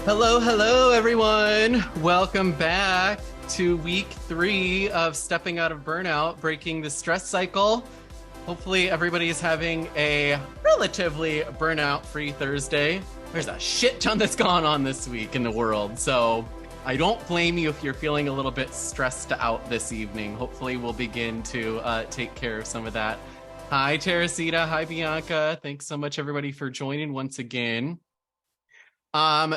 Hello, hello, everyone. Welcome back to week 3 of Stepping Out of Burnout, Breaking the Stress Cycle. Hopefully, everybody is having a relatively burnout-free Thursday. There's a shit ton that's gone on this week in the world, so I don't blame you if you're feeling a little bit stressed out this evening. Hopefully, we'll begin to take care of some of that. Hi, Teresita. Hi, Bianca. Thanks so much, everybody, for joining once again.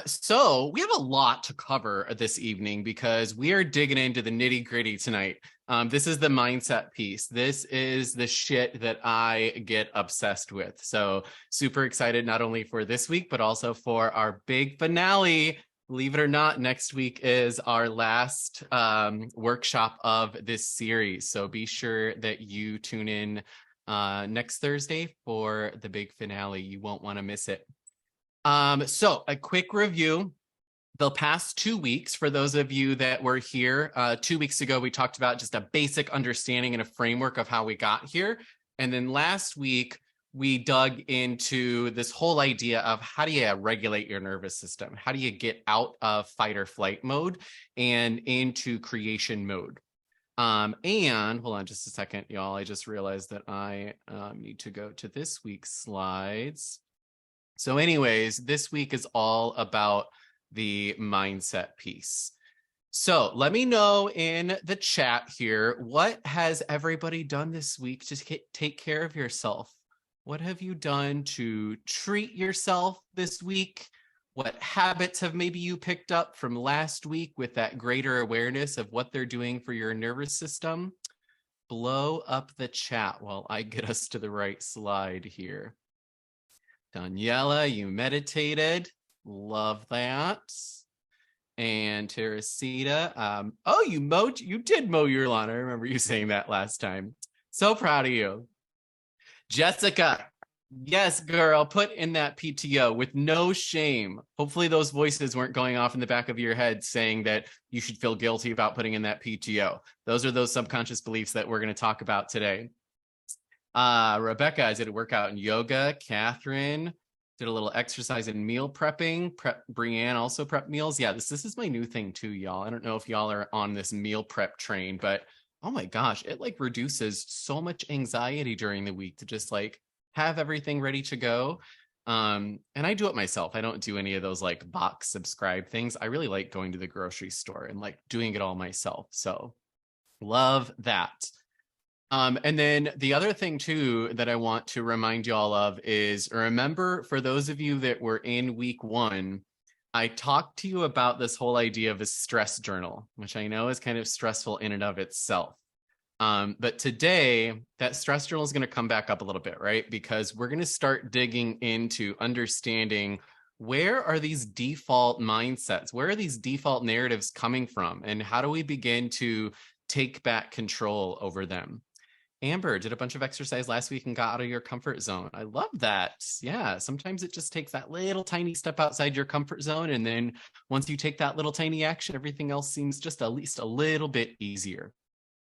So we have a lot to cover this evening because we are digging into the nitty gritty tonight. This is the mindset piece. This is the shit that I get obsessed with. So super excited not only for this week, but also for our big finale. Believe it or not, next week is our last workshop of this series. So be sure that you tune in next Thursday for the big finale. You won't want to miss it. So a quick review. The past 2 weeks, for those of you that were here, 2 weeks ago, we talked about just a basic understanding and a framework of how we got here. And then last week, we dug into this whole idea of how do you regulate your nervous system? How do you get out of fight or flight mode and into creation mode? And hold on just a second, y'all. I just realized that I need to go to this week's slides. So anyways, this week is all about the mindset piece. So let me know in the chat here, what has everybody done this week to take care of yourself? What have you done to treat yourself this week? What habits have maybe you picked up from last week with that greater awareness of what they're doing for your nervous system? Blow up the chat while I get us to the right slide here. Daniela, you meditated. Love that. And Teresita, oh, you did mow your lawn. I remember you saying that last time. So proud of you. Jessica, yes, girl, put in that PTO with no shame. Hopefully those voices weren't going off in the back of your head saying that you should feel guilty about putting in that PTO. Those are those subconscious beliefs that we're going to talk about today. Rebecca, I did a workout in yoga. Catherine did a little exercise in meal prepping. Brianne also prepped meals. Yeah, this is my new thing too, y'all. I don't know if y'all are on this meal prep train, but oh my gosh, it like reduces so much anxiety during the week to just like have everything ready to go. And I do it myself. I don't do any of those like box subscribe things. I really like going to the grocery store and like doing it all myself. So love that. And then the other thing too that I want to remind y'all of is, remember, for those of you that were in week 1, I talked to you about this whole idea of a stress journal, which I know is kind of stressful in and of itself. But today, that stress journal is going to come back up a little bit, right? Because we're going to start digging into understanding where are these default mindsets? Where are these default narratives coming from? And how do we begin to take back control over them? Amber did a bunch of exercise last week and got out of your comfort zone. I love that. Yeah, sometimes it just takes that little tiny step outside your comfort zone. And then once you take that little tiny action, everything else seems just at least a little bit easier.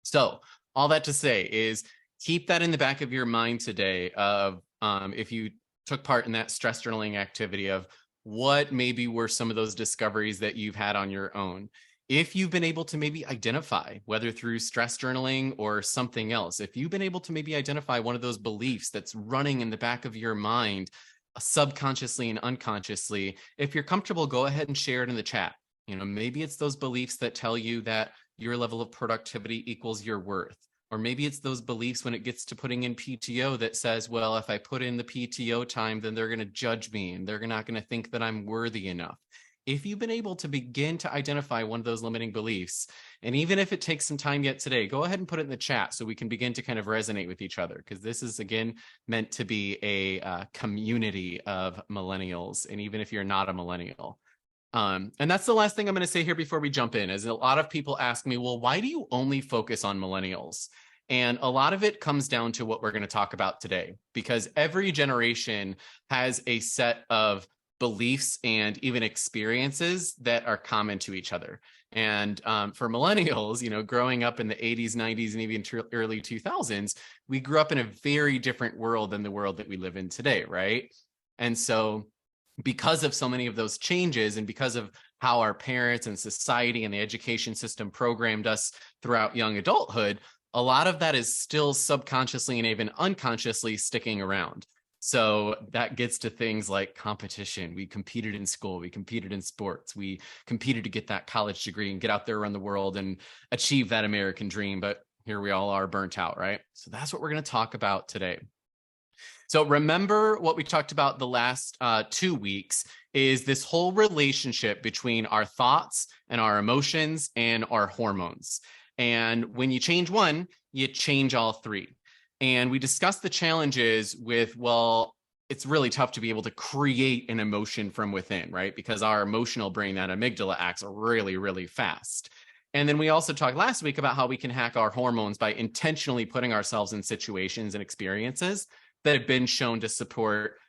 So all that to say is keep that in the back of your mind today of if you took part in that stress journaling activity of what maybe were some of those discoveries that you've had on your own. If you've been able to maybe identify, whether through stress journaling or something else, if you've been able to maybe identify one of those beliefs that's running in the back of your mind subconsciously and unconsciously, if you're comfortable, go ahead and share it in the chat. You know, maybe it's those beliefs that tell you that your level of productivity equals your worth. Or maybe it's those beliefs when it gets to putting in PTO that says, well, if I put in the PTO time, then they're going to judge me and they're not going to think that I'm worthy enough. If you've been able to begin to identify one of those limiting beliefs, and even if it takes some time yet today, go ahead and put it in the chat so we can begin to kind of resonate with each other, because this is, again, meant to be a community of millennials, and even if you're not a millennial. And that's the last thing I'm going to say here before we jump in, is a lot of people ask me, well, why do you only focus on millennials? And a lot of it comes down to what we're going to talk about today, because every generation has a set of beliefs and even experiences that are common to each other. And for millennials, you know, growing up in the 80s, 90s, and even early 2000s, we grew up in a very different world than the world that we live in today, right? And so because of so many of those changes and because of how our parents and society and the education system programmed us throughout young adulthood, a lot of that is still subconsciously and even unconsciously sticking around. So that gets to things like competition. We competed in school, we competed in sports, we competed to get that college degree and get out there around the world and achieve that American dream. But here we all are burnt out, right? So that's what we're going to talk about today. So remember what we talked about the last 2 weeks is this whole relationship between our thoughts and our emotions and our hormones. And when you change one, you change all three. And we discussed the challenges with, well, it's really tough to be able to create an emotion from within, right? Because our emotional brain, that amygdala, acts really, really fast. And then we also talked last week about how we can hack our hormones by intentionally putting ourselves in situations and experiences that have been shown to support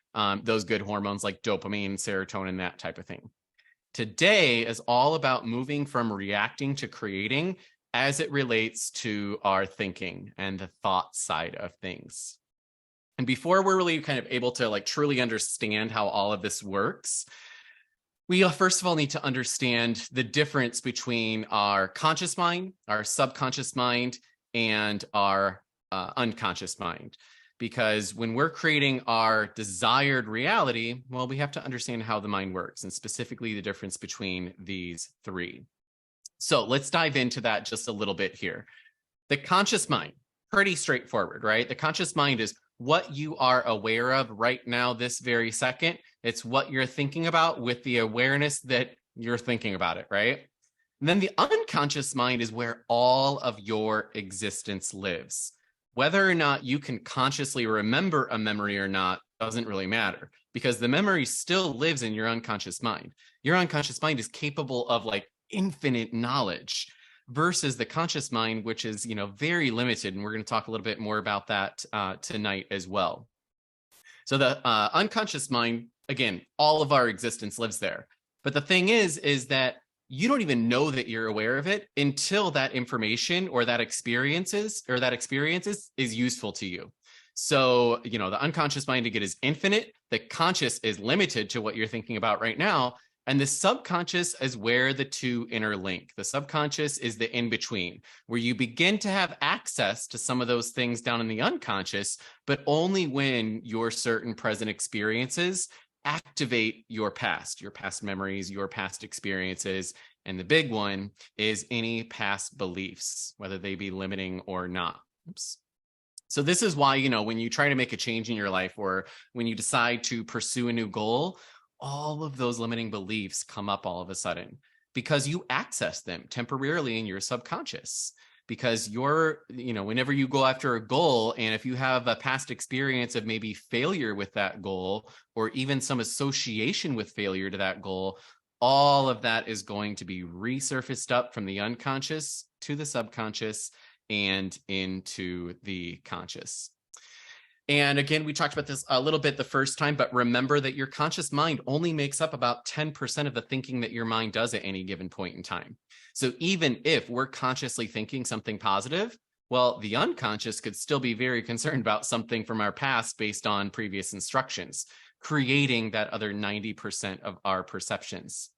those good hormones like dopamine, serotonin, that type of thing. Today is all about moving from reacting to creating as it relates to our thinking and the thought side of things. And before we're really kind of able to like truly understand how all of this works, we first of all need to understand the difference between our conscious mind, our subconscious mind, and our unconscious mind. Because when we're creating our desired reality, well, we have to understand how the mind works and specifically the difference between these three. So let's dive into that just a little bit here. The conscious mind, pretty straightforward, right? The conscious mind is what you are aware of right now, this very second. It's what you're thinking about with the awareness that you're thinking about it, right? And then the unconscious mind is where all of your existence lives. Whether or not you can consciously remember a memory or not doesn't really matter because the memory still lives in your unconscious mind. Your unconscious mind is capable of like infinite knowledge versus the conscious mind, which is, very limited. And we're going to talk a little bit more about that tonight as well. So the unconscious mind, again, all of our existence lives there. But the thing is that you don't even know that you're aware of it until that information or that experiences is useful to you. So, the unconscious mind, again, is infinite. The conscious is limited to what you're thinking about right now. And the subconscious is where the two interlink. The subconscious is the in-between, where you begin to have access to some of those things down in the unconscious, but only when your certain present experiences activate your past memories, your past experiences. And the big one is any past beliefs, whether they be limiting or not. Oops. So this is why, when you try to make a change in your life or when you decide to pursue a new goal, all of those limiting beliefs come up all of a sudden because you access them temporarily in your subconscious. Because whenever you go after a goal, and if you have a past experience of maybe failure with that goal, or even some association with failure to that goal, all of that is going to be resurfaced up from the unconscious to the subconscious and into the conscious. And again, we talked about this a little bit the first time, but remember that your conscious mind only makes up about 10% of the thinking that your mind does at any given point in time. So even if we're consciously thinking something positive, well, the unconscious could still be very concerned about something from our past based on previous instructions, creating that other 90% of our perceptions.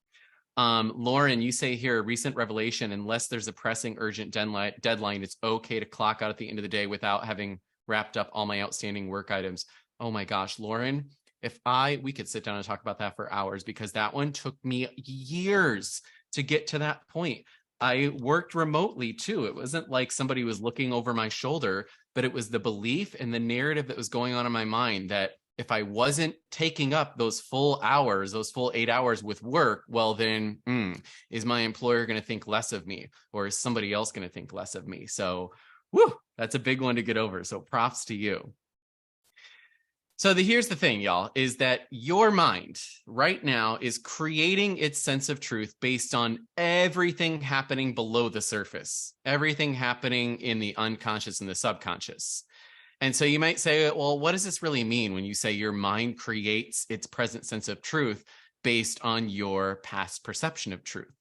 Lauren, you say here, recent revelation, unless there's a pressing urgent deadline, it's okay to clock out at the end of the day without having wrapped up all my outstanding work items. Oh my gosh, Lauren, we could sit down and talk about that for hours because that one took me years to get to that point. I worked remotely too. It wasn't like somebody was looking over my shoulder, but it was the belief and the narrative that was going on in my mind that if I wasn't taking up those full 8 hours with work, well, then is my employer going to think less of me or is somebody else going to think less of me? So, that's a big one to get over. So props to you. So here's the thing, y'all, is that your mind right now is creating its sense of truth based on everything happening below the surface, everything happening in the unconscious and the subconscious. And so you might say, well, what does this really mean when you say your mind creates its present sense of truth based on your past perception of truth?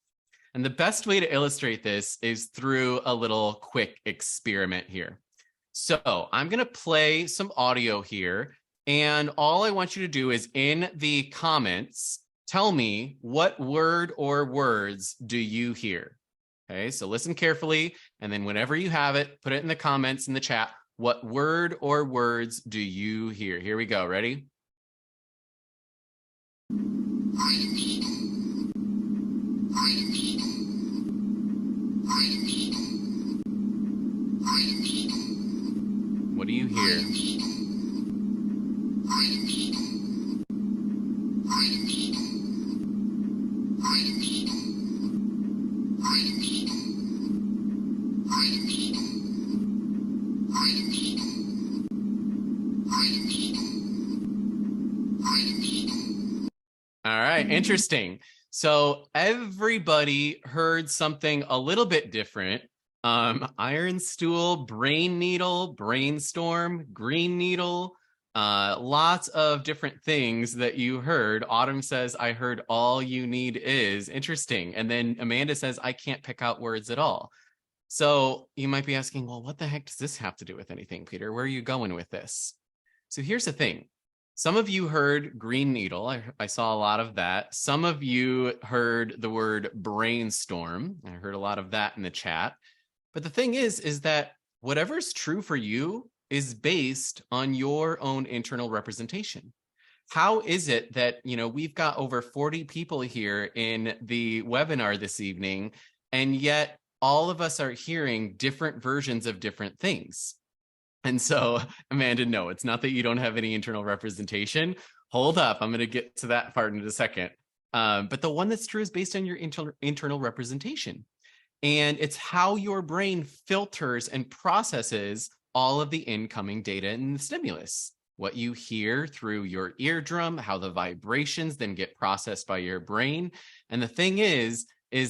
And the best way to illustrate this is through a little quick experiment here. So I'm going to play some audio here. And all I want you to do is in the comments, tell me what word or words do you hear? Okay, so listen carefully. And then whenever you have it, put it in the comments in the chat. What word or words do you hear? Here we go. Ready? What do you hear? All right, interesting. So everybody heard something a little bit different. Iron stool, brain needle, brainstorm, green needle, lots of different things that you heard. Autumn says, I heard all you need is. Interesting. And then Amanda says, I can't pick out words at all. So you might be asking, well, what the heck does this have to do with anything, Peter? Where are you going with this? So here's the thing. Some of you heard green needle. I saw a lot of that. Some of you heard the word brainstorm. I heard a lot of that in the chat. But the thing is that whatever's true for you is based on your own internal representation. How is it that, we've got over 40 people here in the webinar this evening, and yet all of us are hearing different versions of different things? And so, Amanda, no, it's not that you don't have any internal representation. Hold up. I'm going to get to that part in a second. But the one that's true is based on your internal representation. And it's how your brain filters and processes all of the incoming data and the stimulus. What you hear through your eardrum, how the vibrations then get processed by your brain. And the thing is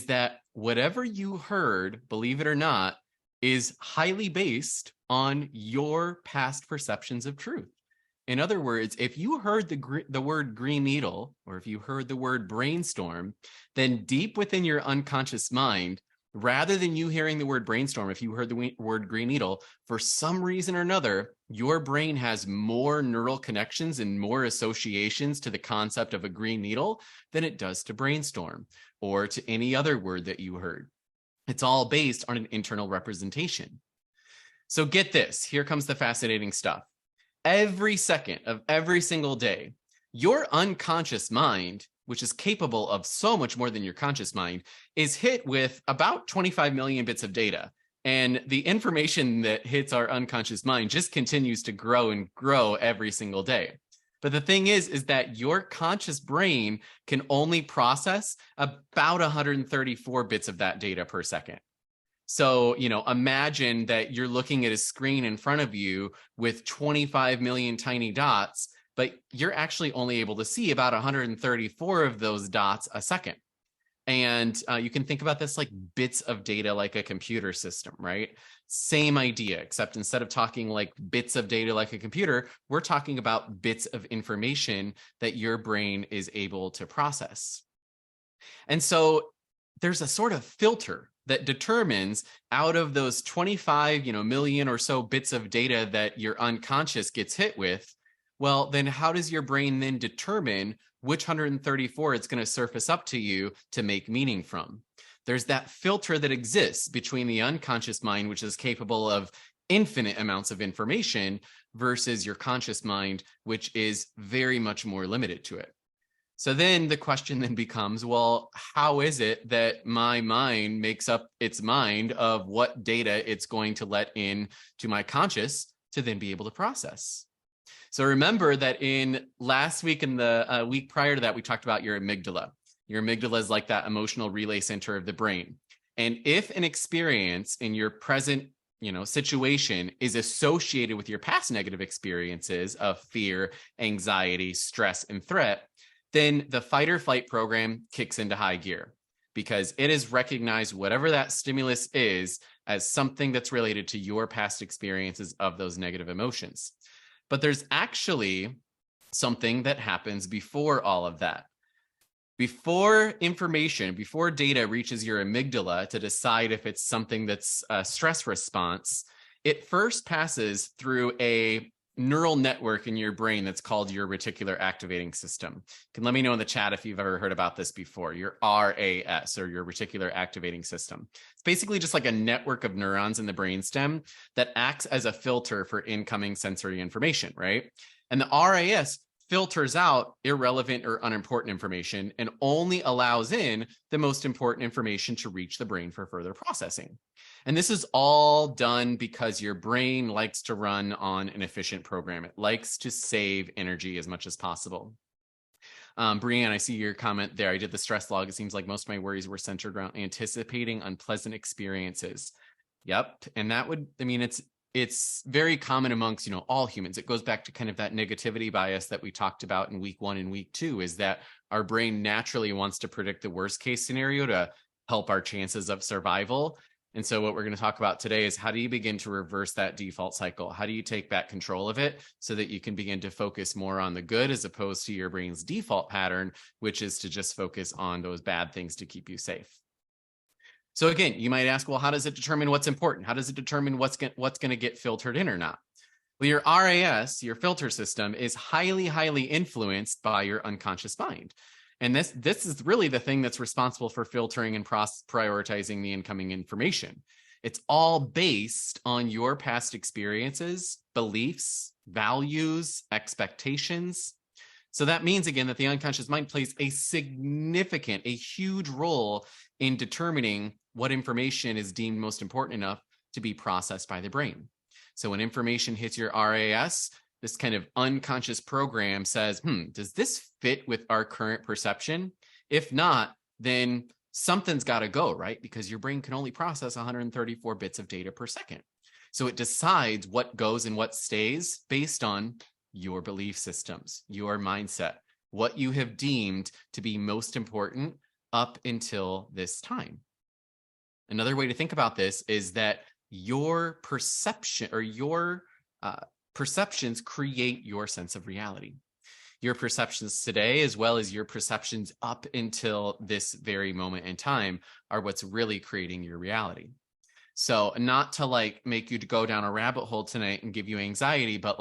that whatever you heard, believe it or not, is highly based on your past perceptions of truth. In other words, if you heard the word green needle, or if you heard the word brainstorm, then deep within your unconscious mind, rather than you hearing the word brainstorm, if you heard the word green needle, for some reason or another, your brain has more neural connections and more associations to the concept of a green needle than it does to brainstorm or to any other word that you heard. It's all based on an internal representation. So get this, here comes the fascinating stuff. Every second of every single day, your unconscious mind, which is capable of so much more than your conscious mind, is hit with about 25 million bits of data. And the information that hits our unconscious mind just continues to grow and grow every single day. But the thing is that your conscious brain can only process about 134 bits of that data per second. So, imagine that you're looking at a screen in front of you with 25 million tiny dots, but you're actually only able to see about 134 of those dots a second. And you can think about this like bits of data, like a computer system, right? Same idea, except instead of talking like bits of data like a computer, we're talking about bits of information that your brain is able to process. And so there's a sort of filter that determines out of those 25, million or so bits of data that your unconscious gets hit with, well, then how does your brain then determine which 134 it's going to surface up to you to make meaning from? There's that filter that exists between the unconscious mind, which is capable of infinite amounts of information, versus your conscious mind, which is very much more limited to it. So then the question then becomes, well, how is it that my mind makes up its mind of what data it's going to let in to my conscious to then be able to process? So remember that in last week and the week prior to that, we talked about your amygdala. Your amygdala is like that emotional relay center of the brain. And if an experience in your present, situation is associated with your past negative experiences of fear, anxiety, stress, and threat, then the fight or flight program kicks into high gear because it has recognized whatever that stimulus is as something that's related to your past experiences of those negative emotions. But there's actually something that happens before all of that. Before data reaches your amygdala to decide if it's something that's a stress response, it first passes through a neural network in your brain that's called your reticular activating system. You can let me know in the chat if you've ever heard about this before, your RAS, or your reticular activating system. It's basically just like a network of neurons in the brainstem that acts as a filter for incoming sensory information, right? And the RAS filters out irrelevant or unimportant information and only allows in the most important information to reach the brain for further processing. And this is all done because your brain likes to run on an efficient program. It likes to save energy as much as possible. Brianne, I see your comment there. I did the stress log. It seems like most of my worries were centered around anticipating unpleasant experiences. Yep. And that would, I mean, it's very common amongst, all humans. It goes back to kind of that negativity bias that we talked about in week 1 and week 2, is that our brain naturally wants to predict the worst case scenario to help our chances of survival. And so what we're going to talk about today is how do you begin to reverse that default cycle? How do you take back control of it so that you can begin to focus more on the good as opposed to your brain's default pattern, which is to just focus on those bad things to keep you safe. So again, you might ask, well, how does it determine what's important? How does it determine what's going to get filtered in or not? Well, your RAS, your filter system, is highly, highly influenced by your unconscious mind. And this is really the thing that's responsible for filtering and prioritizing the incoming information. It's all based on your past experiences, beliefs, values, expectations. So that means, again, that the unconscious mind plays a huge role in determining what information is deemed most important enough to be processed by the brain. So when information hits your RAS, this kind of unconscious program says, does this fit with our current perception? If not, then something's got to go, right? Because your brain can only process 134 bits of data per second. So it decides what goes and what stays based on your belief systems, your mindset, what you have deemed to be most important up until this time. Another way to think about this is that your perception or your perceptions create your sense of reality. Your perceptions today, as well as your perceptions up until this very moment in time, are what's really creating your reality. So not to make you to go down a rabbit hole tonight and give you anxiety, but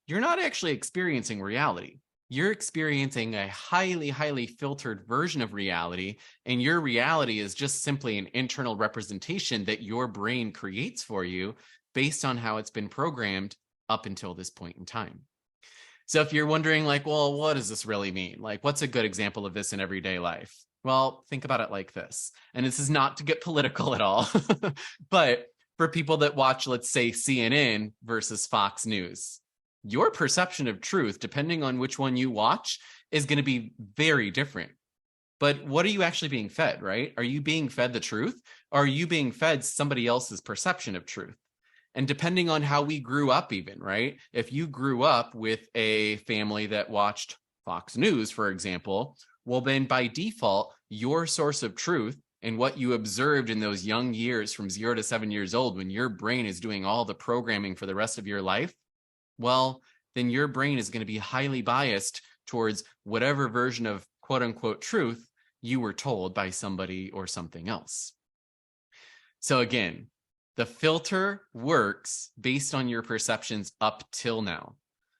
you're not actually experiencing reality. You're experiencing a highly, highly filtered version of reality, and your reality is just simply an internal representation that your brain creates for you based on how it's been programmed up until this point in time. So if you're wondering well, what does this really mean? What's a good example of this in everyday life? Well, think about it like this. And this is not to get political at all, but for people that watch, let's say, CNN versus Fox News, your perception of truth, depending on which one you watch, is going to be very different. But what are you actually being fed, right? Are you being fed the truth? Or are you being fed somebody else's perception of truth? And depending on how we grew up even, right? If you grew up with a family that watched Fox News, for example, well, then by default, your source of truth and what you observed in those young years from 0 to 7 years old, when your brain is doing all the programming for the rest of your life, well, then your brain is going to be highly biased towards whatever version of quote unquote truth you were told by somebody or something else. So again, the filter works based on your perceptions up till now.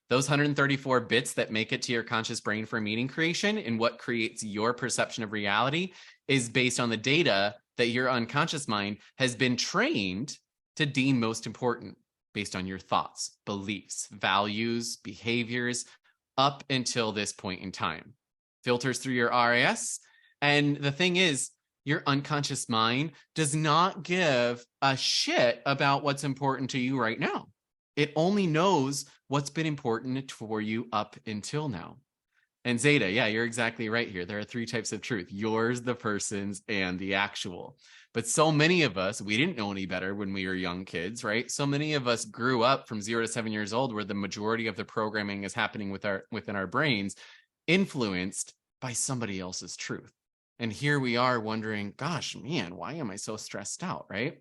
Those 134 bits that make it to your conscious brain for meaning creation and what creates your perception of reality is based on the data that your unconscious mind has been trained to deem most important based on your thoughts, beliefs, values, behaviors up until this point in time. Filters through your RAS. And the thing is, your unconscious mind does not give a shit about what's important to you right now. It only knows what's been important for you up until now. And Zeta, yeah, you're exactly right here. There are 3 types of truth: yours, the person's, and the actual. But so many of us, we didn't know any better when we were young kids, right? So many of us grew up from 0 to 7 years old where the majority of the programming is happening within our brains, influenced by somebody else's truth. And here we are wondering, gosh, man, why am I so stressed out, right?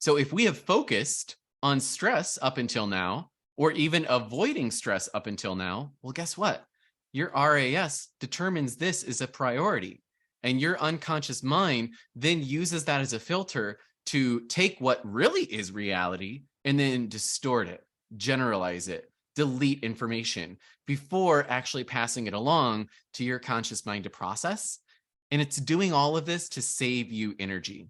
So if we have focused on stress up until now, or even avoiding stress up until now, well, guess what? Your RAS determines this is a priority. And your unconscious mind then uses that as a filter to take what really is reality and then distort it generalize it, delete information before actually passing it along to your conscious mind to process. And it's doing all of this to save you energy.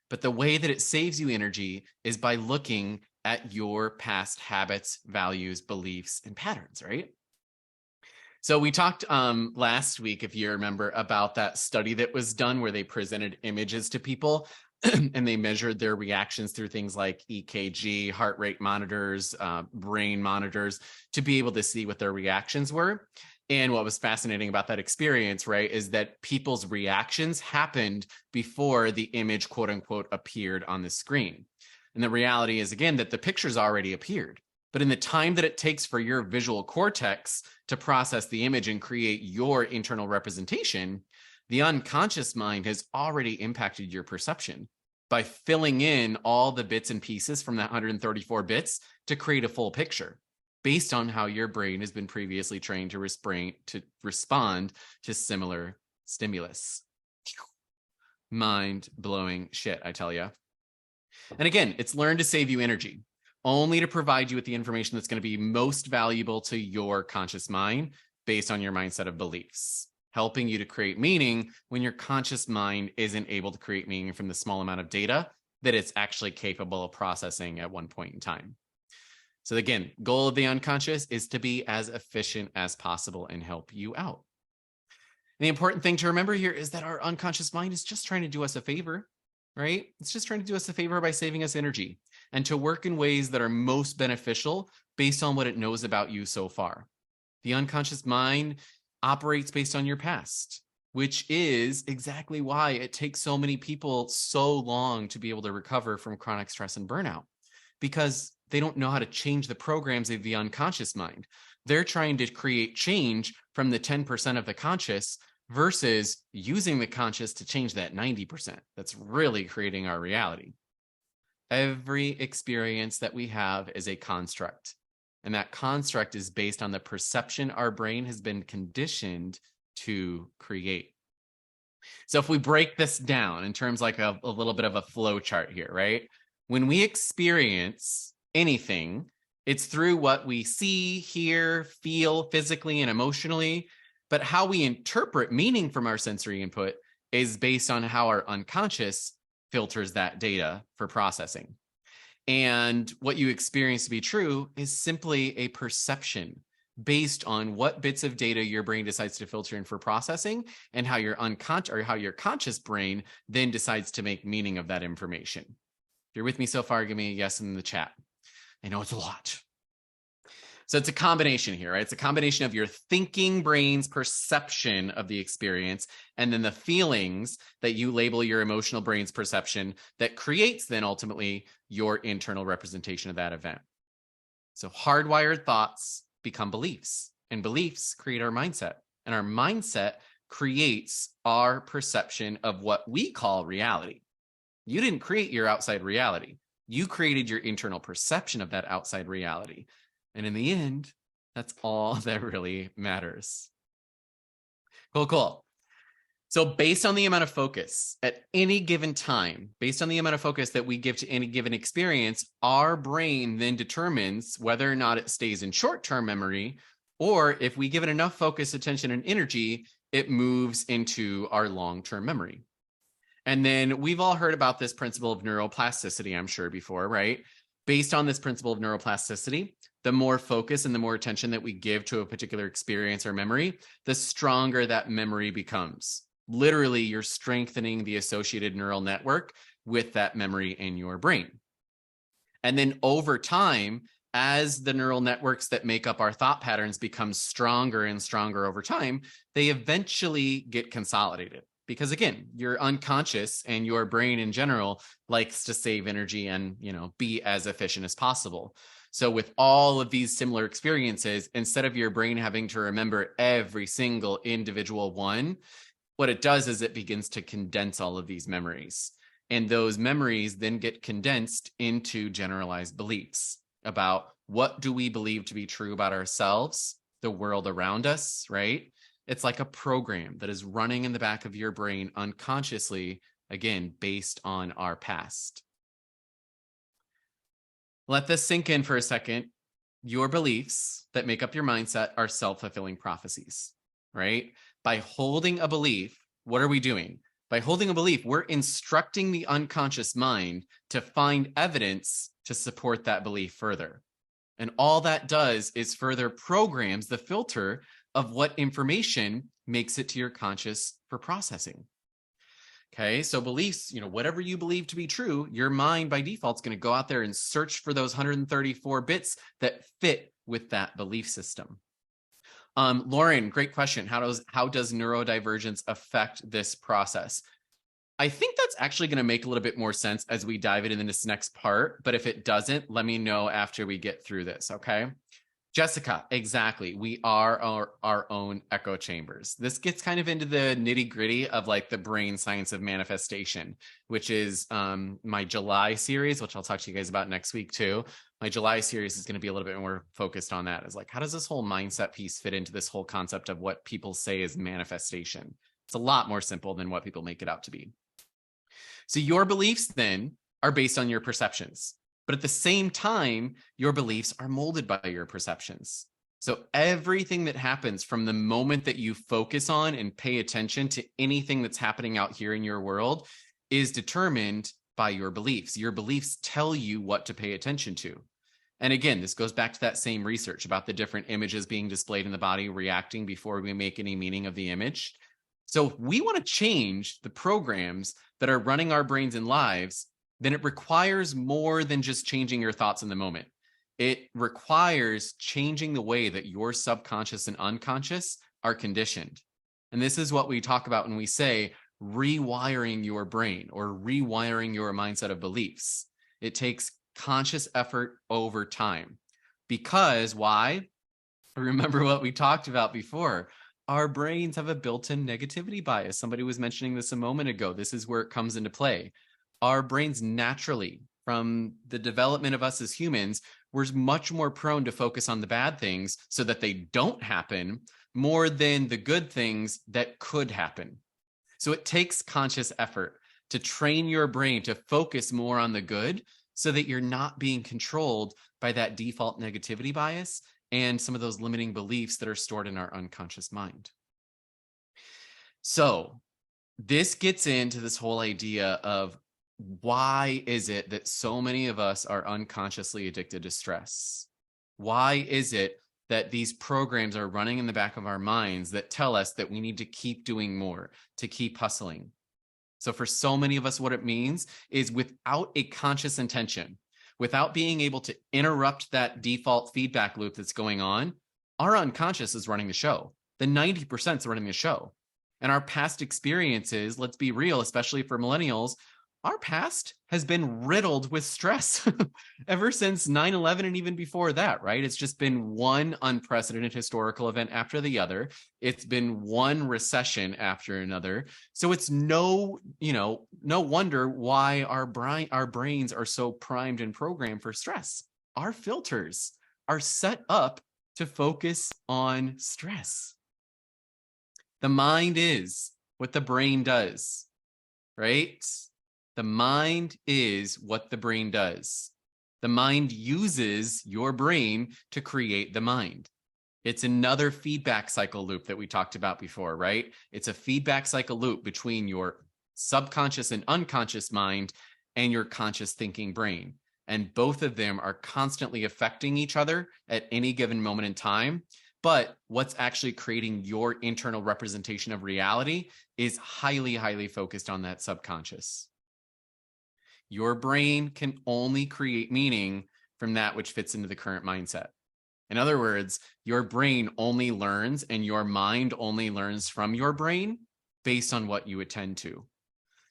But the way that it saves you energy is by looking at your past habits, values, beliefs, and patterns, right? So we talked last week, if you remember, about that study that was done where they presented images to people and they measured their reactions through things like EKG, heart rate monitors, brain monitors, to be able to see what their reactions were. And what was fascinating about that experience, right, is that people's reactions happened before the image, quote unquote, appeared on the screen. And the reality is, again, that the pictures already appeared. But in the time that it takes for your visual cortex to process the image and create your internal representation, the unconscious mind has already impacted your perception by filling in all the bits and pieces from that 134 bits to create a full picture based on how your brain has been previously trained to respond to similar stimulus. Mind-blowing shit, I tell you. And again, it's learned to save you energy, only to provide you with the information that's going to be most valuable to your conscious mind based on your mindset of beliefs, helping you to create meaning when your conscious mind isn't able to create meaning from the small amount of data that it's actually capable of processing at one point in time. So again, goal of the unconscious is to be as efficient as possible and help you out. And the important thing to remember here is that our unconscious mind is just trying to do us a favor, right? It's just trying to do us a favor by saving us energy and to work in ways that are most beneficial based on what it knows about you so far. The unconscious mind operates based on your past, which is exactly why it takes so many people so long to be able to recover from chronic stress and burnout, because they don't know how to change the programs of the unconscious mind. They're trying to create change from the 10% of the conscious versus using the conscious to change that 90%. That's really creating our reality. Every experience that we have is a construct, and that construct is based on the perception our brain has been conditioned to create. So if we break this down in terms like a little bit of a flow chart here, right? When we experience anything, it's through what we see, hear, feel physically and emotionally, but how we interpret meaning from our sensory input is based on how our unconscious filters that data for processing. And what you experience to be true is simply a perception based on what bits of data your brain decides to filter in for processing and how your unconscious or how your conscious brain then decides to make meaning of that information. If you're with me so far, give me a yes in the chat. I know it's a lot. So it's a combination here, right? It's a combination of your thinking brain's perception of the experience and then the feelings that you label your emotional brain's perception that creates then ultimately your internal representation of that event. So hardwired thoughts become beliefs, and beliefs create our mindset, and our mindset creates our perception of what we call reality. You didn't create your outside reality. You created your internal perception of that outside reality. And in the end, that's all that really matters. Cool. So based on the amount of focus at any given time, based on the amount of focus that we give to any given experience, our brain then determines whether or not it stays in short-term memory, or if we give it enough focus, attention, and energy, it moves into our long-term memory. And then we've all heard about this principle of neuroplasticity, I'm sure, before, right? Based on this principle of neuroplasticity, the more focus and the more attention that we give to a particular experience or memory, the stronger that memory becomes. Literally, you're strengthening the associated neural network with that memory in your brain. And then over time, as the neural networks that make up our thought patterns become stronger and stronger over time, they eventually get consolidated. Because again, your unconscious and your brain in general likes to save energy and, be as efficient as possible. So with all of these similar experiences, instead of your brain having to remember every single individual one, what it does is it begins to condense all of these memories. And those memories then get condensed into generalized beliefs about what do we believe to be true about ourselves, the world around us, right? It's like a program that is running in the back of your brain unconsciously, again, based on our past. Let this sink in for a second. your beliefs that make up your mindset are self-fulfilling prophecies, right? By holding a belief, what are we doing? By holding a belief, we're instructing the unconscious mind to find evidence to support that belief further. And all that does is further programs the filter of what information makes it to your conscious for processing. Okay, so beliefs, whatever you believe to be true, your mind by default is going to go out there and search for those 134 bits that fit with that belief system. Lauren, great question. How does neurodivergence affect this process? I think that's actually going to make a little bit more sense as we dive into this next part. But if it doesn't, let me know after we get through this. Okay. Jessica, exactly. We are our own echo chambers. This gets kind of into the nitty gritty of like the brain science of manifestation, which is my July series, which I'll talk to you guys about next week too. My July series is going to be a little bit more focused on that. Is like, how does this whole mindset piece fit into this whole concept of what people say is manifestation? It's a lot more simple than what people make it out to be. So your beliefs then are based on your perceptions. But at the same time, your beliefs are molded by your perceptions. So everything that happens from the moment that you focus on and pay attention to anything that's happening out here in your world is determined by your beliefs. Your beliefs tell you what to pay attention to. And again, this goes back to that same research about the different images being displayed in the body reacting before we make any meaning of the image. So if we want to change the programs that are running our brains and lives, then it requires more than just changing your thoughts in the moment. It requires changing the way that your subconscious and unconscious are conditioned. And this is what we talk about when we say rewiring your brain or rewiring your mindset of beliefs. It takes conscious effort over time. Because why? Remember what we talked about before. Our brains have a built-in negativity bias. Somebody was mentioning this a moment ago. This is where it comes into play. Our brains naturally, from the development of us as humans, we're much more prone to focus on the bad things so that they don't happen more than the good things that could happen. So it takes conscious effort to train your brain to focus more on the good so that you're not being controlled by that default negativity bias and some of those limiting beliefs that are stored in our unconscious mind. So this gets into this whole idea of why is it that so many of us are unconsciously addicted to stress? Why is it that these programs are running in the back of our minds that tell us that we need to keep doing more, to keep hustling? So for so many of us, what it means is without a conscious intention, without being able to interrupt that default feedback loop that's going on, our unconscious is running the show. The 90% is running the show. And our past experiences, let's be real, especially for millennials, our past has been riddled with stress ever since 9/11 and even before that, right? It's just been one unprecedented historical event after the other. It's been one recession after another. So it's no wonder why our brains are so primed and programmed for stress. Our filters are set up to focus on stress. The mind is what the brain does, right? The mind is what the brain does. The mind uses your brain to create the mind. It's another feedback cycle loop that we talked about before, right? It's a feedback cycle loop between your subconscious and unconscious mind and your conscious thinking brain. And both of them are constantly affecting each other at any given moment in time. But what's actually creating your internal representation of reality is highly, highly focused on that subconscious. Your brain can only create meaning from that which fits into the current mindset. In other words, your brain only learns and your mind only learns from your brain based on what you attend to.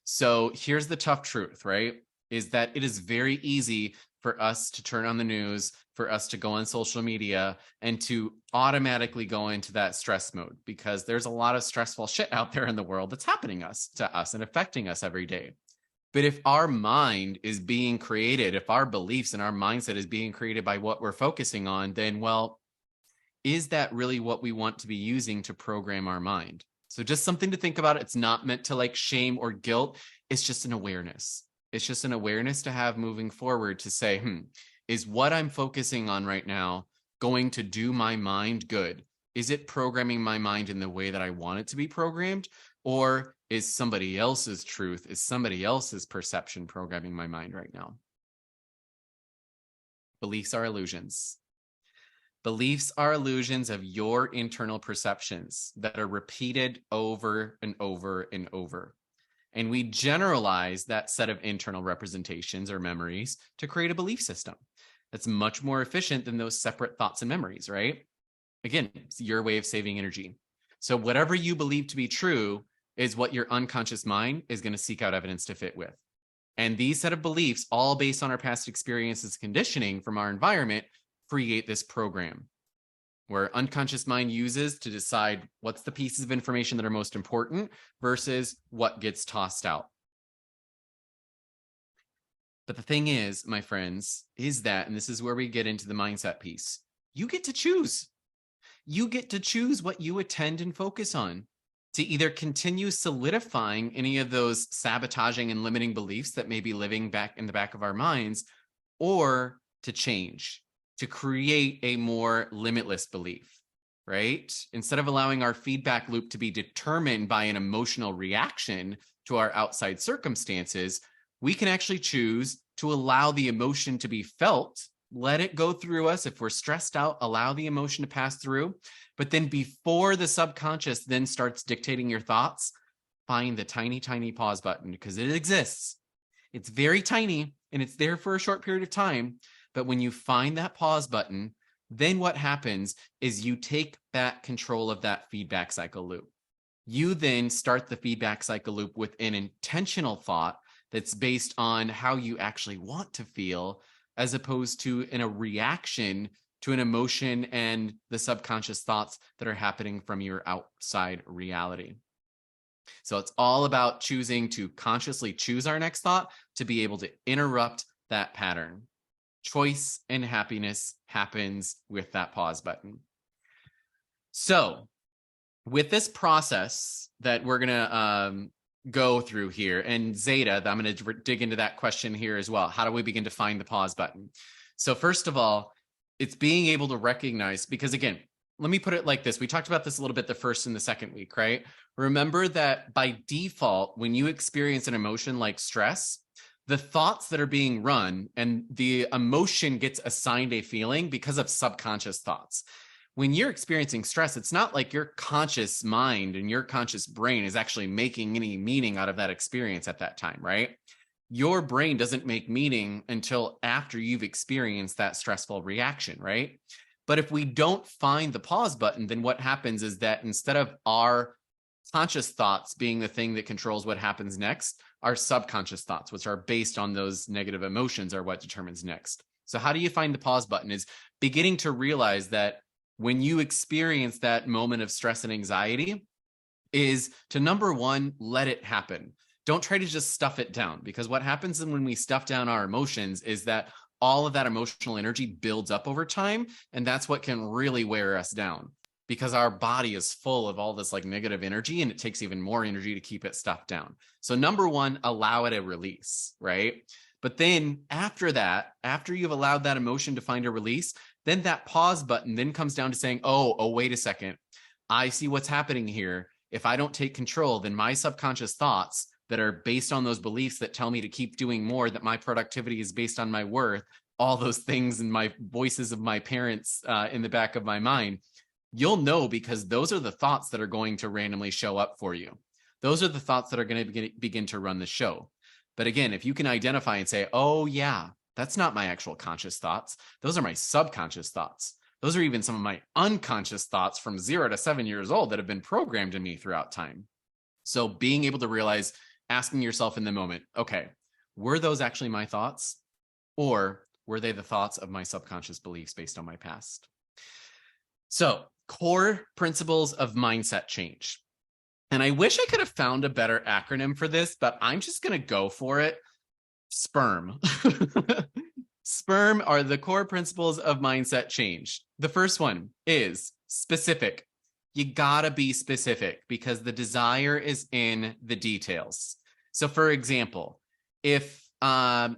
So here's the tough truth, right? Is that it is very easy for us to turn on the news, for us to go on social media and to automatically go into that stress mode because there's a lot of stressful shit out there in the world that's happening to us and affecting us every day. But if our mind is being created, if our beliefs and our mindset is being created by what we're focusing on, then, well, is that really what we want to be using to program our mind? So just something to think about. It's not meant to like shame or guilt. It's just an awareness. It's just an awareness to have moving forward to say, is what I'm focusing on right now going to do my mind good? Is it programming my mind in the way that I want it to be programmed? Or is somebody else's truth, is somebody else's perception programming my mind right now? Beliefs are illusions. Beliefs are illusions of your internal perceptions that are repeated over and over and over. And we generalize that set of internal representations or memories to create a belief system that's much more efficient than those separate thoughts and memories, right? Again, it's your way of saving energy. So whatever you believe to be true is what your unconscious mind is going to seek out evidence to fit with. And these set of beliefs, all based on our past experiences, conditioning from our environment, create this program where unconscious mind uses to decide what's the pieces of information that are most important versus what gets tossed out. But the thing is, my friends, is that, and this is where we get into the mindset piece, you get to choose. You get to choose what you attend and focus on, to either continue solidifying any of those sabotaging and limiting beliefs that may be living back in the back of our minds, or to change, to create a more limitless belief, right? Instead of allowing our feedback loop to be determined by an emotional reaction to our outside circumstances, we can actually choose to allow the emotion to be felt, let it go through us. If we're stressed out, allow the emotion to pass through. But then before the subconscious then starts dictating your thoughts, find the tiny, tiny pause button, because it exists. It's very tiny and it's there for a short period of time. But when you find that pause button, then what happens is you take back control of that feedback cycle loop. You then start the feedback cycle loop with an intentional thought that's based on how you actually want to feel, as opposed to in a reaction to an emotion and the subconscious thoughts that are happening from your outside reality. So it's all about choosing to consciously choose our next thought to be able to interrupt that pattern. Choice and happiness happens with that pause button. So with this process that we're going to go through here, and Zeta, I'm going to dig into that question here as well. How do we begin to find the pause button? So first of all, it's being able to recognize, because again, let me put it like this. We talked about this a little bit the first and the second week, right? Remember that by default, when you experience an emotion like stress, the thoughts that are being run and the emotion gets assigned a feeling because of subconscious thoughts. When you're experiencing stress, it's not like your conscious mind and your conscious brain is actually making any meaning out of that experience at that time, right? Your brain doesn't make meaning until after you've experienced that stressful reaction, right? But if we don't find the pause button, then what happens is that instead of our conscious thoughts being the thing that controls what happens next, our subconscious thoughts, which are based on those negative emotions, are what determines next. So how do you find the pause button? Is beginning to realize that when you experience that moment of stress and anxiety, is to number one, let it happen. Don't try to just stuff it down, because what happens when we stuff down our emotions is that all of that emotional energy builds up over time. And that's what can really wear us down, because our body is full of all this like negative energy, and it takes even more energy to keep it stuffed down. So number one, allow it a release, right? But then after that, after you've allowed that emotion to find a release, then that pause button then comes down to saying, oh, wait a second. I see what's happening here. If I don't take control, then my subconscious thoughts that are based on those beliefs that tell me to keep doing more, that my productivity is based on my worth, all those things, and my voices of my parents in the back of my mind, you'll know, because those are the thoughts that are going to randomly show up for you. Those are the thoughts that are going to begin to run the show. But again, if you can identify and say, oh yeah, that's not my actual conscious thoughts. Those are my subconscious thoughts. Those are even some of my unconscious thoughts from 0 to 7 years old that have been programmed in me throughout time. So being able to realize, asking yourself in the moment, okay, were those actually my thoughts? Or were they the thoughts of my subconscious beliefs based on my past? So core principles of mindset change. And I wish I could have found a better acronym for this, but I'm just going to go for it. SPERM. SPERM are the core principles of mindset change. The first one is specific. You gotta be specific, because the desire is in the details. So for example, if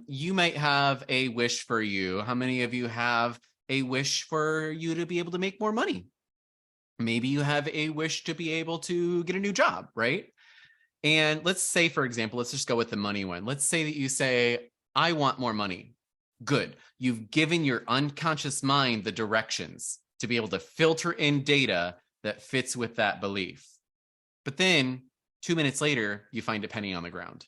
you might have a wish for you, how many of you have a wish for you to be able to make more money. Maybe you have a wish to be able to get a new job, right? And let's say, for example, let's just go with the money one. Let's say that you say, I want more money. Good. You've given your unconscious mind the directions to be able to filter in data that fits with that belief. But then 2 minutes later, you find a penny on the ground.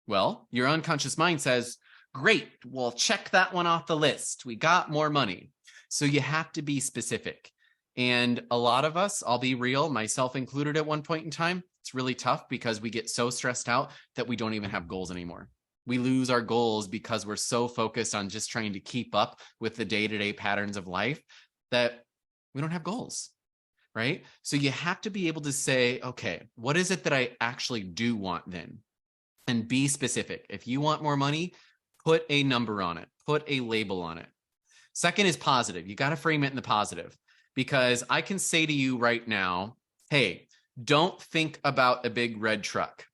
Well, your unconscious mind says, great, well, check that one off the list. We got more money. So you have to be specific. And a lot of us, I'll be real, myself included at one point in time, it's really tough because we get so stressed out that we don't even have goals anymore. We lose our goals because we're so focused on just trying to keep up with the day-to-day patterns of life that we don't have goals, right? So you have to be able to say, okay, what is it that I actually do want then? And be specific. If you want more money, put a number on it, put a label on it. Second is positive. You got to frame it in the positive. Because I can say to you right now, hey, don't think about a big red truck.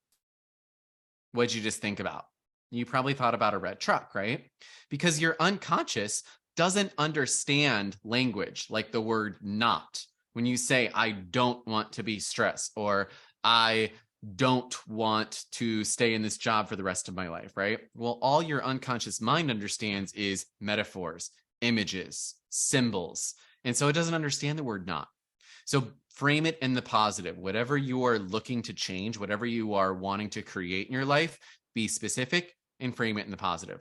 What'd you just think about? You probably thought about a red truck, right? Because your unconscious doesn't understand language like the word not. When you say, I don't want to be stressed, or I don't want to stay in this job for the rest of my life, right? Well, all your unconscious mind understands is metaphors, images, symbols. And so it doesn't understand the word not. So frame it in the positive. Whatever you are looking to change, whatever you are wanting to create in your life, be specific and frame it in the positive.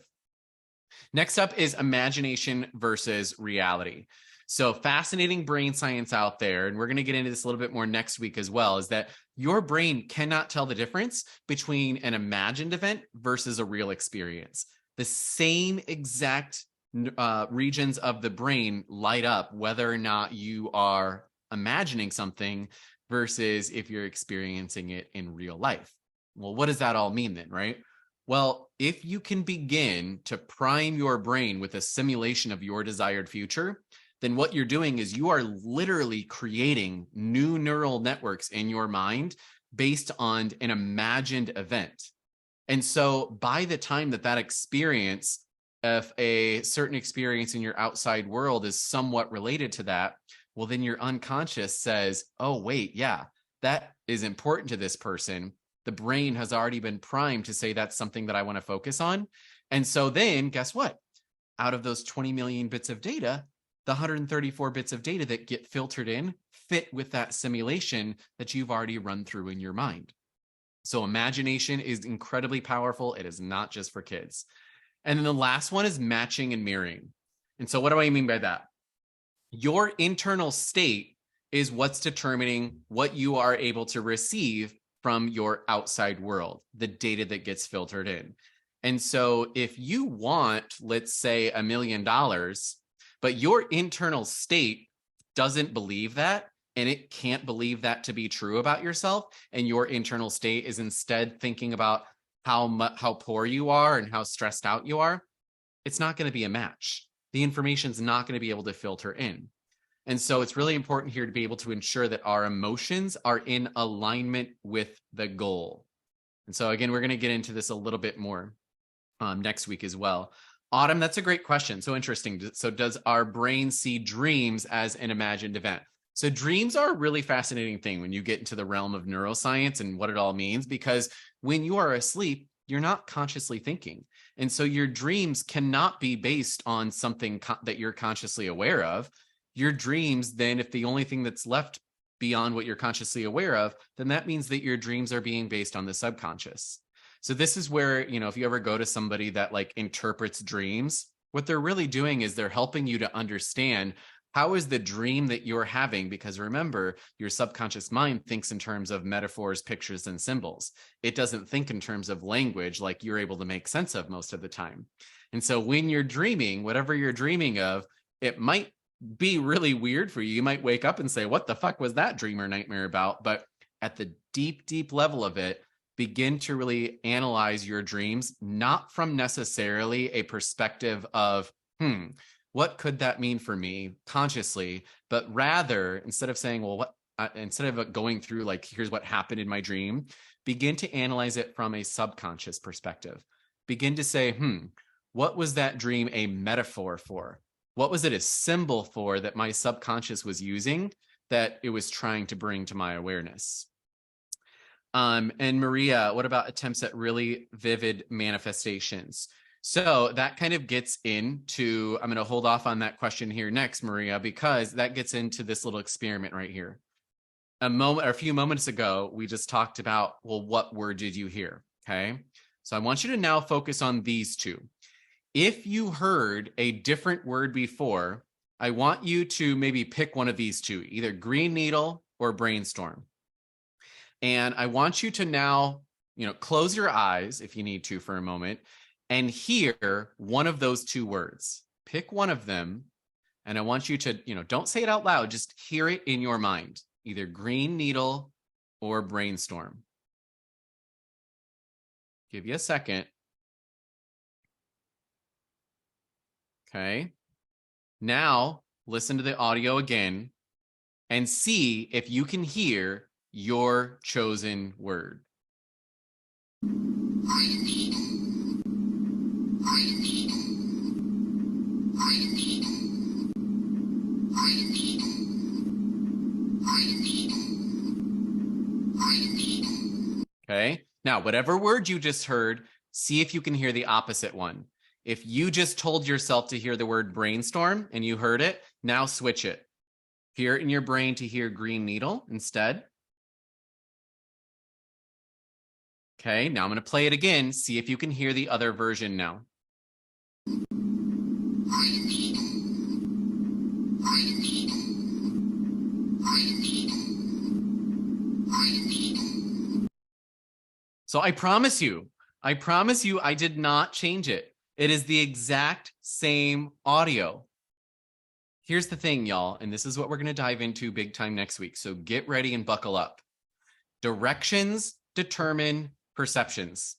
Next up is imagination versus reality. So fascinating brain science out there, and we're going to get into this a little bit more next week as well, is that your brain cannot tell the difference between an imagined event versus a real experience. The same exact regions of the brain light up whether or not you are imagining something versus if you're experiencing it in real life. Well, what does that all mean then, right? Well, if you can begin to prime your brain with a simulation of your desired future, then what you're doing is you are literally creating new neural networks in your mind based on an imagined event. And so by the time that experience, if a certain experience in your outside world is somewhat related to that, well, then your unconscious says, oh, wait, yeah, that is important to this person. The brain has already been primed to say that's something that I want to focus on. And so then guess what? Out of those 20 million bits of data, the 134 bits of data that get filtered in fit with that simulation that you've already run through in your mind. So imagination is incredibly powerful. It is not just for kids. And then the last one is matching and mirroring. And so what do I mean by that? Your internal state is what's determining what you are able to receive from your outside world, the data that gets filtered in. And so if you want, let's say, $1 million, but your internal state doesn't believe that, and it can't believe that to be true about yourself, and your internal state is instead thinking about how poor you are and how stressed out you are, it's not going to be a match. The information's not going to be able to filter in. And so it's really important here to be able to ensure that our emotions are in alignment with the goal. And so again, we're going to get into this a little bit more next week as well. Autumn, that's a great question. So interesting. So does our brain see dreams as an imagined event? So dreams are a really fascinating thing when you get into the realm of neuroscience and what it all means, because when you are asleep, you're not consciously thinking. And so your dreams cannot be based on something that you're consciously aware of. Your dreams, then, if the only thing that's left beyond what you're consciously aware of, then that means that your dreams are being based on the subconscious. So this is where, if you ever go to somebody that interprets dreams, what they're really doing is they're helping you to understand how is the dream that you're having, because remember, your subconscious mind thinks in terms of metaphors, pictures, and symbols. It doesn't think in terms of language like you're able to make sense of most of the time. And so when you're dreaming, whatever you're dreaming of, it might be really weird for you. You might wake up and say, what the fuck was that dream or nightmare about? But at the deep, deep level of it, begin to really analyze your dreams, not from necessarily a perspective of, what could that mean for me consciously, but rather instead of saying, well, instead of going through here's what happened in my dream, begin to analyze it from a subconscious perspective. Begin to say, what was that dream a metaphor for? What was it a symbol for that my subconscious was using that it was trying to bring to my awareness? And Maria, what about attempts at really vivid manifestations? So that kind of gets into, I'm going to hold off on that question here next, Maria, because that gets into this little experiment right here. A few moments ago, we just talked about, well, what word did you hear? Okay. So I want you to now focus on these two. If you heard a different word before, I want you to maybe pick one of these two, either green needle or brainstorm. And I want you to now, close your eyes if you need to for a moment and hear one of those two words. Pick one of them. And I want you to, don't say it out loud, just hear it in your mind, either green needle or brainstorm. Give you a second. Okay. Now listen to the audio again and see if you can hear your chosen word. Okay. Now, whatever word you just heard, see if you can hear the opposite one. If you just told yourself to hear the word brainstorm and you heard it, now switch it. Hear it in your brain to hear green needle instead. Okay, now I'm going to play it again. See if you can hear the other version now. So I promise you, I did not change it. It is the exact same audio. Here's the thing, y'all, and this is what we're going to dive into big time next week. So get ready and buckle up. Directions determine perceptions.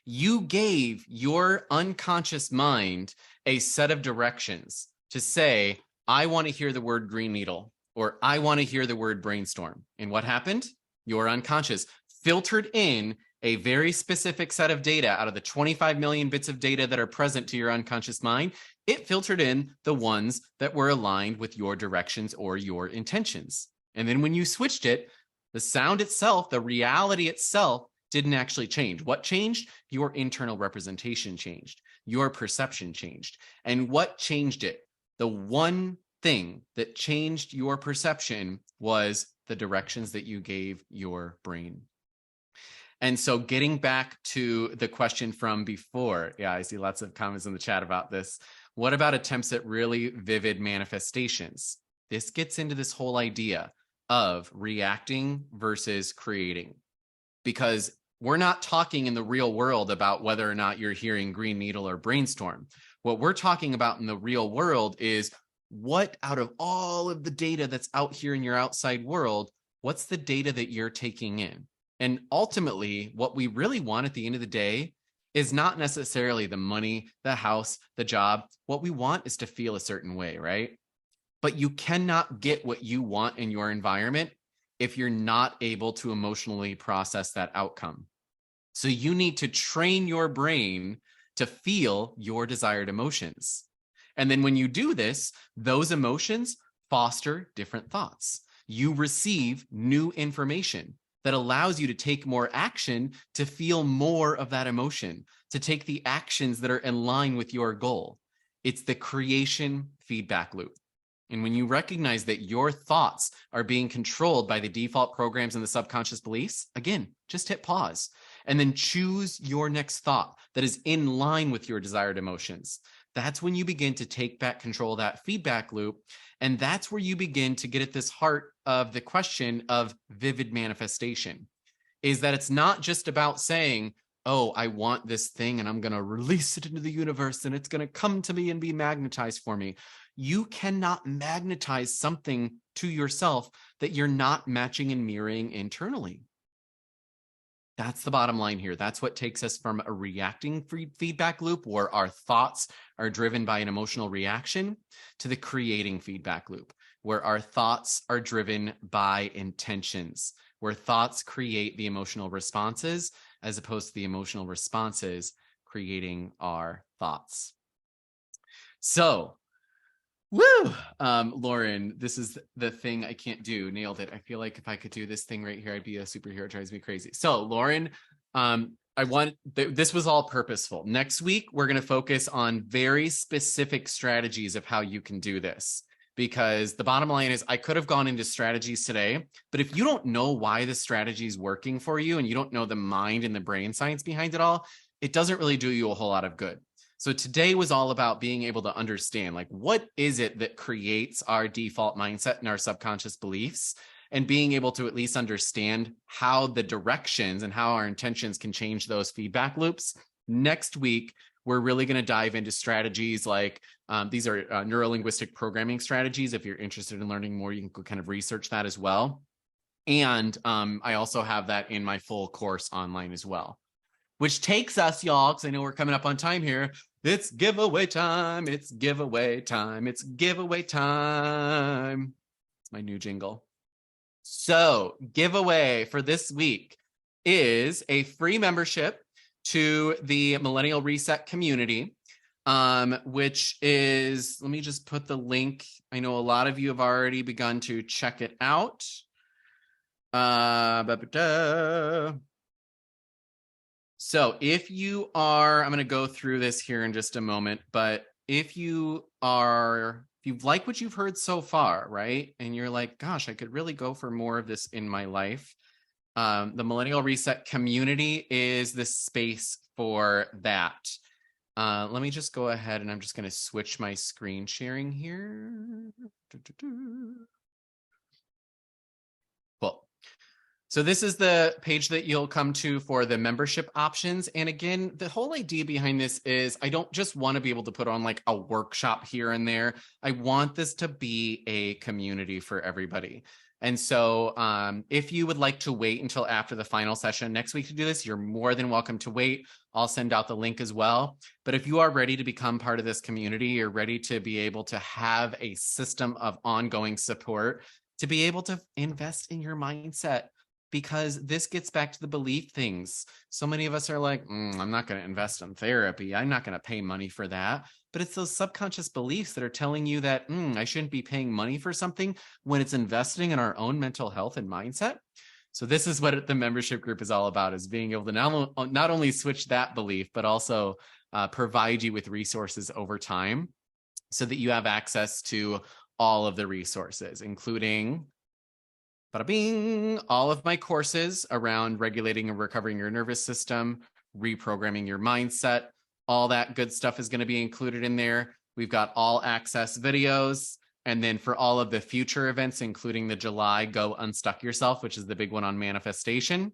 You gave your unconscious mind a set of directions to say, I want to hear the word green needle, or I want to hear the word brainstorm. And what happened? Your unconscious filtered in a very specific set of data out of the 25 million bits of data that are present to your unconscious mind. It filtered in the ones that were aligned with your directions or your intentions. And then when you switched it, the sound itself, the reality itself didn't actually change. What changed? Your internal representation changed. Your perception changed. And what changed it? The one thing that changed your perception was the directions that you gave your brain. And so getting back to the question from before, yeah, I see lots of comments in the chat about this. What about attempts at really vivid manifestations? This gets into this whole idea of reacting versus creating, because we're not talking in the real world about whether or not you're hearing green needle or brainstorm. What we're talking about in the real world is what out of all of the data that's out here in your outside world, what's the data that you're taking in? And ultimately, what we really want at the end of the day is not necessarily the money, the house, the job. What we want is to feel a certain way, right? But you cannot get what you want in your environment if you're not able to emotionally process that outcome. So you need to train your brain to feel your desired emotions. And then when you do this, those emotions foster different thoughts. You receive new information that allows you to take more action, to feel more of that emotion, to take the actions that are in line with your goal. It's the creation feedback loop. And when you recognize that your thoughts are being controlled by the default programs and the subconscious beliefs, again, just hit pause and then choose your next thought that is in line with your desired emotions. That's when you begin to take back control of that feedback loop. And that's where you begin to get at this heart of the question of vivid manifestation, is that it's not just about saying, oh, I want this thing and I'm going to release it into the universe and it's going to come to me and be magnetized for me. You cannot magnetize something to yourself that you're not matching and mirroring internally. That's the bottom line here. That's what takes us from a reacting feedback loop where our thoughts are driven by an emotional reaction to the creating feedback loop where our thoughts are driven by intentions, where thoughts create the emotional responses as opposed to the emotional responses creating our thoughts. So, woo! Lauren, this is the thing I can't do. Nailed it. I feel like if I could do this thing right here, I'd be a superhero. It drives me crazy. So, Lauren, this was all purposeful. Next week, we're going to focus on very specific strategies of how you can do this. Because the bottom line is I could have gone into strategies today, but if you don't know why the strategy is working for you and you don't know the mind and the brain science behind it all, it doesn't really do you a whole lot of good. So today was all about being able to understand, like, what is it that creates our default mindset and our subconscious beliefs, and being able to at least understand how the directions and how our intentions can change those feedback loops. Next week, we're really going to dive into strategies like these are neurolinguistic programming strategies. If you're interested in learning more, you can go kind of research that as well. And I also have that in my full course online as well, which takes us, y'all, because I know we're coming up on time here. It's giveaway time. It's giveaway time. It's giveaway time. It's my new jingle. So giveaway for this week is a free membership to the Millennial Reset community, which is, let me just put the link. I know a lot of you have already begun to check it out. So if you are, I'm going to go through this here in just a moment, but if you like what you've heard so far, right? And you're like, gosh, I could really go for more of this in my life. The Millennial Reset community is the space for that. Let me just go ahead and I'm just going to switch my screen sharing here. Cool. So this is the page that you'll come to for the membership options. And again, the whole idea behind this is I don't just want to be able to put on like a workshop here and there. I want this to be a community for everybody. And so if you would like to wait until after the final session next week to do this, you're more than welcome to wait. I'll send out the link as well. But if you are ready to become part of this community, you're ready to be able to have a system of ongoing support, to be able to invest in your mindset, because this gets back to the belief things. So many of us are like, I'm not going to invest in therapy. I'm not going to pay money for that. But it's those subconscious beliefs that are telling you that I shouldn't be paying money for something when it's investing in our own mental health and mindset. So this is what the membership group is all about, is being able to not only switch that belief, but also provide you with resources over time so that you have access to all of the resources, including bada bing, all of my courses around regulating and recovering your nervous system, reprogramming your mindset. All that good stuff is going to be included in there. We've got all access videos. And then for all of the future events, including the July Go Unstuck Yourself, which is the big one on manifestation,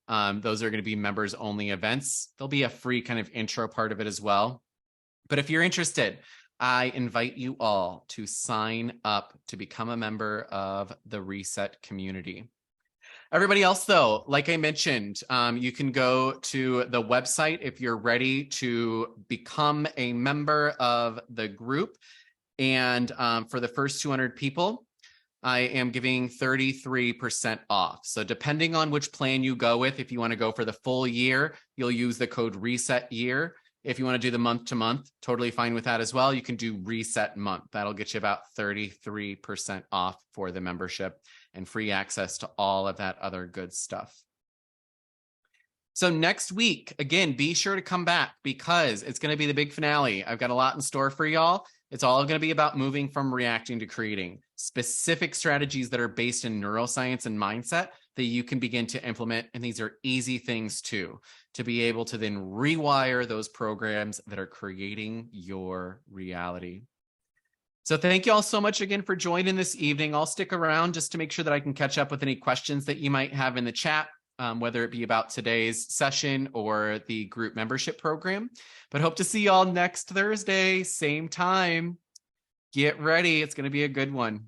those are going to be members only events. There'll be a free kind of intro part of it as well. But if you're interested, I invite you all to sign up to become a member of the Reset community. Everybody else, though, like I mentioned, you can go to the website if you're ready to become a member of the group. And for the first 200 people, I am giving 33% off. So depending on which plan you go with, if you want to go for the full year, you'll use the code RESET year. If you want to do the month to month, totally fine with that as well. You can do reset month. That'll get you about 33% off for the membership and free access to all of that other good stuff. So next week, again, be sure to come back because it's going to be the big finale. I've got a lot in store for y'all. It's all going to be about moving from reacting to creating, specific strategies that are based in neuroscience and mindset that you can begin to implement. And these are easy things too, to be able to then rewire those programs that are creating your reality. So thank you all so much again for joining this evening. I'll stick around just to make sure that I can catch up with any questions that you might have in the chat, whether it be about today's session or the group membership program. But hope to see y'all next Thursday, same time. Get ready. It's going to be a good one.